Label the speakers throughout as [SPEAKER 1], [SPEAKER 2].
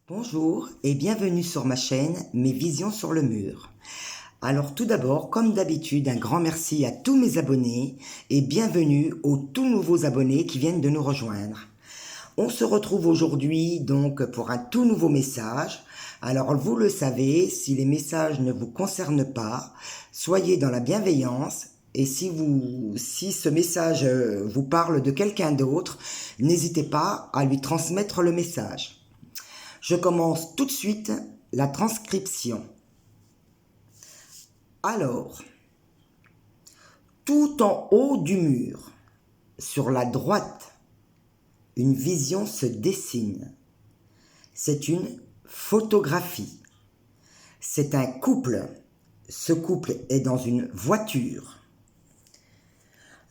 [SPEAKER 1] Bonjour et bienvenue sur ma chaîne Mes Visions sur le mur. Alors tout d'abord, comme d'habitude, un grand merci à tous mes abonnés et bienvenue aux tout nouveaux abonnés qui viennent de nous rejoindre. On se retrouve aujourd'hui donc pour un tout nouveau message. Alors vous le savez, si les messages ne vous concernent pas, soyez dans la bienveillance. Et si ce message vous parle de quelqu'un d'autre, n'hésitez pas à lui transmettre le message. Je commence tout de suite la transcription. Alors, tout en haut du mur, sur la droite, une vision se dessine. C'est une photographie. C'est un couple. Ce couple est dans une voiture.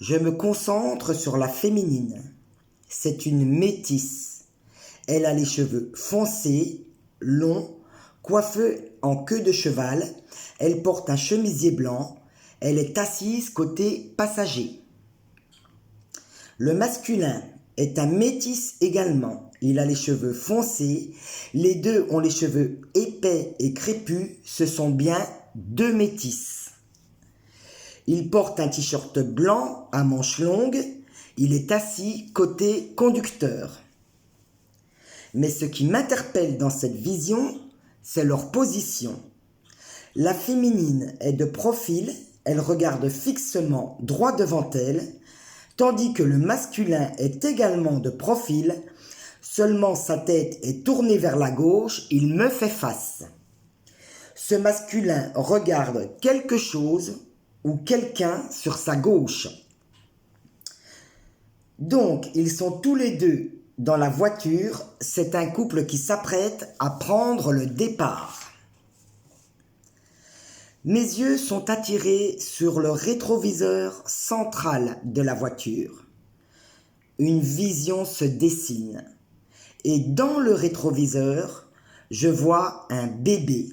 [SPEAKER 1] Je me concentre sur la féminine. C'est une métisse. Elle a les cheveux foncés, longs, coiffés en queue de cheval. Elle porte un chemisier blanc. Elle est assise côté passager. Le masculin est un métis également. Il a les cheveux foncés. Les deux ont les cheveux épais et crépus. Ce sont bien deux métis. Il porte un t-shirt blanc à manches longues. Il est assis côté conducteur. Mais ce qui m'interpelle dans cette vision, c'est leur position. La féminine est de profil, elle regarde fixement droit devant elle, tandis que le masculin est également de profil, seulement sa tête est tournée vers la gauche, il me fait face. Ce masculin regarde quelque chose ou quelqu'un sur sa gauche. Donc, ils sont tous les deux dans la voiture, c'est un couple qui s'apprête à prendre le départ. Mes yeux sont attirés sur le rétroviseur central de la voiture. Une vision se dessine. Et dans le rétroviseur, je vois un bébé.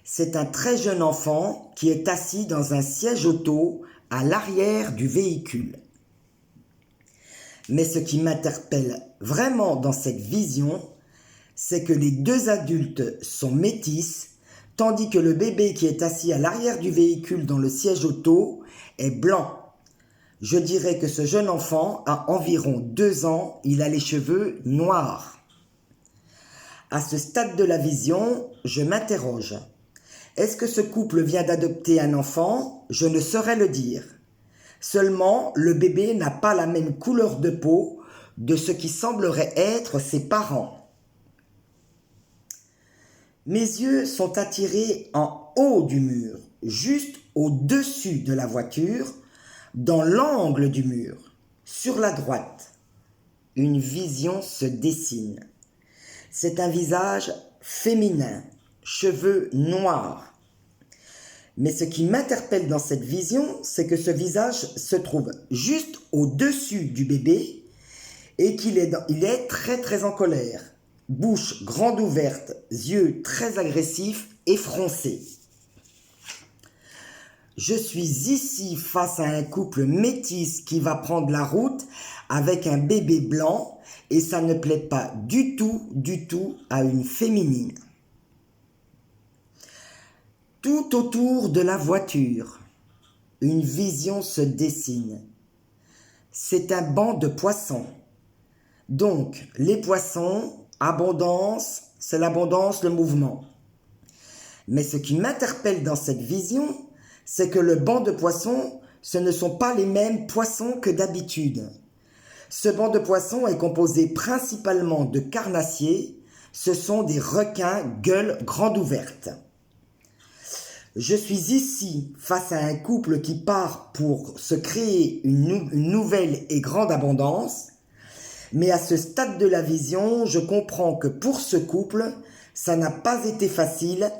[SPEAKER 1] C'est un très jeune enfant qui est assis dans un siège auto à l'arrière du véhicule. Mais ce qui m'interpelle vraiment dans cette vision, c'est que les deux adultes sont métis, tandis que le bébé qui est assis à l'arrière du véhicule dans le siège auto est blanc. Je dirais que ce jeune enfant a environ 2 ans, il a les cheveux noirs. À ce stade de la vision, je m'interroge. Est-ce que ce couple vient d'adopter un enfant? Je ne saurais le dire. Seulement, le bébé n'a pas la même couleur de peau de ce qui semblerait être ses parents. Mes yeux sont attirés en haut du mur, juste au-dessus de la voiture, dans l'angle du mur, sur la droite. Une vision se dessine. C'est un visage féminin, cheveux noirs. Mais ce qui m'interpelle dans cette vision, c'est que ce visage se trouve juste au-dessus du bébé et qu'il est très très en colère. Bouche grande ouverte, yeux très agressifs et froncés. Je suis ici face à un couple métis qui va prendre la route avec un bébé blanc et ça ne plaît pas du tout à une féminine. Tout autour de la voiture, une vision se dessine. C'est un banc de poissons. Donc, les poissons, abondance, c'est l'abondance, le mouvement. Mais ce qui m'interpelle dans cette vision, c'est que le banc de poissons, ce ne sont pas les mêmes poissons que d'habitude. Ce banc de poissons est composé principalement de carnassiers. Ce sont des requins gueule grande ouverte. Je suis ici face à un couple qui part pour se créer une nouvelle et grande abondance, mais à ce stade de la vision, je comprends que pour ce couple, ça n'a pas été facile.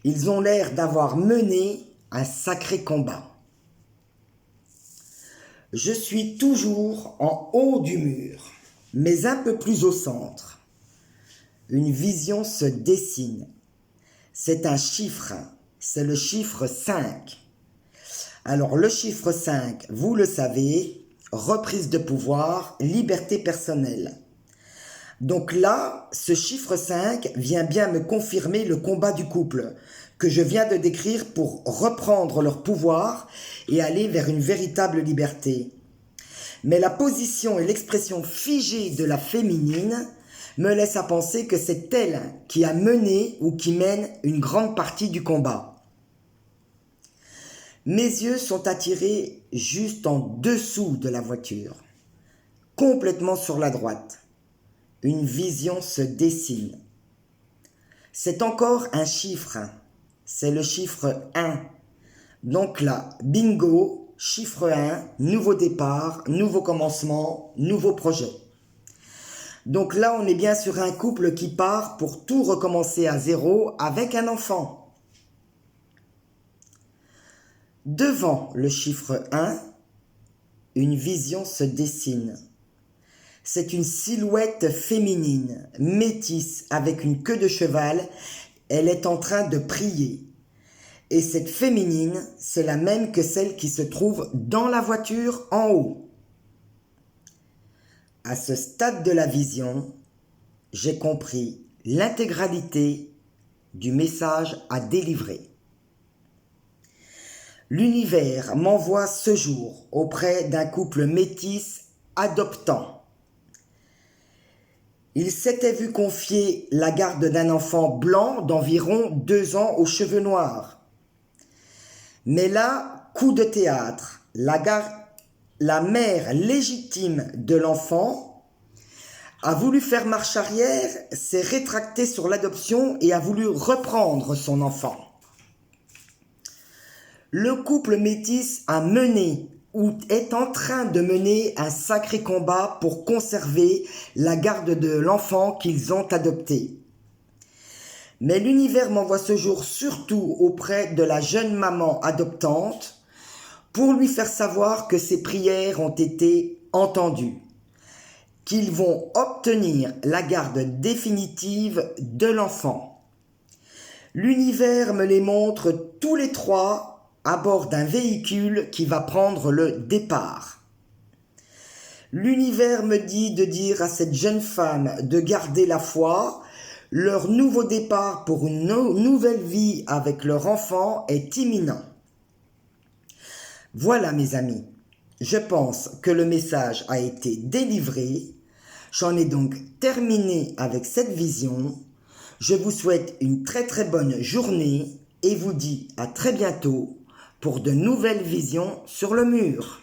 [SPEAKER 1] Ils ont l'air d'avoir mené un sacré combat. Je suis toujours en haut du mur, mais un peu plus au centre. Une vision se dessine. C'est un chiffre. C'est le chiffre 5. Alors le chiffre 5, vous le savez, reprise de pouvoir, liberté personnelle. Donc là, ce chiffre 5 vient bien me confirmer le combat du couple que je viens de décrire pour reprendre leur pouvoir et aller vers une véritable liberté. Mais la position et l'expression figée de la féminine me laissent à penser que c'est elle qui a mené ou qui mène une grande partie du combat. Mes yeux sont attirés juste en dessous de la voiture, complètement sur la droite. Une vision se dessine. C'est encore un chiffre, c'est le chiffre 1. Donc là, bingo, chiffre 1, nouveau départ, nouveau commencement, nouveau projet. Donc là, on est bien sur un couple qui part pour tout recommencer à zéro avec un enfant. Devant le chiffre 1, une vision se dessine. C'est une silhouette féminine, métisse, avec une queue de cheval. Elle est en train de prier. Et cette féminine, c'est la même que celle qui se trouve dans la voiture en haut. À ce stade de la vision, j'ai compris l'intégralité du message à délivrer. L'univers m'envoie ce jour auprès d'un couple métis adoptant. Il s'était vu confier la garde d'un enfant blanc d'environ 2 ans aux cheveux noirs. Mais là, coup de théâtre, la mère légitime de l'enfant a voulu faire marche arrière, s'est rétractée sur l'adoption et a voulu reprendre son enfant. Le couple métis a mené ou est en train de mener un sacré combat pour conserver la garde de l'enfant qu'ils ont adopté. Mais l'univers m'envoie ce jour surtout auprès de la jeune maman adoptante pour lui faire savoir que ses prières ont été entendues, qu'ils vont obtenir la garde définitive de l'enfant. L'univers me les montre tous les trois à bord d'un véhicule qui va prendre le départ. L'univers me dit de dire à cette jeune femme de garder la foi. Leur nouveau départ pour une nouvelle vie avec leur enfant est imminent. Voilà mes amis, je pense que le message a été délivré. J'en ai donc terminé avec cette vision. Je vous souhaite une très très bonne journée et vous dis à très bientôt pour de nouvelles visions sur le mur.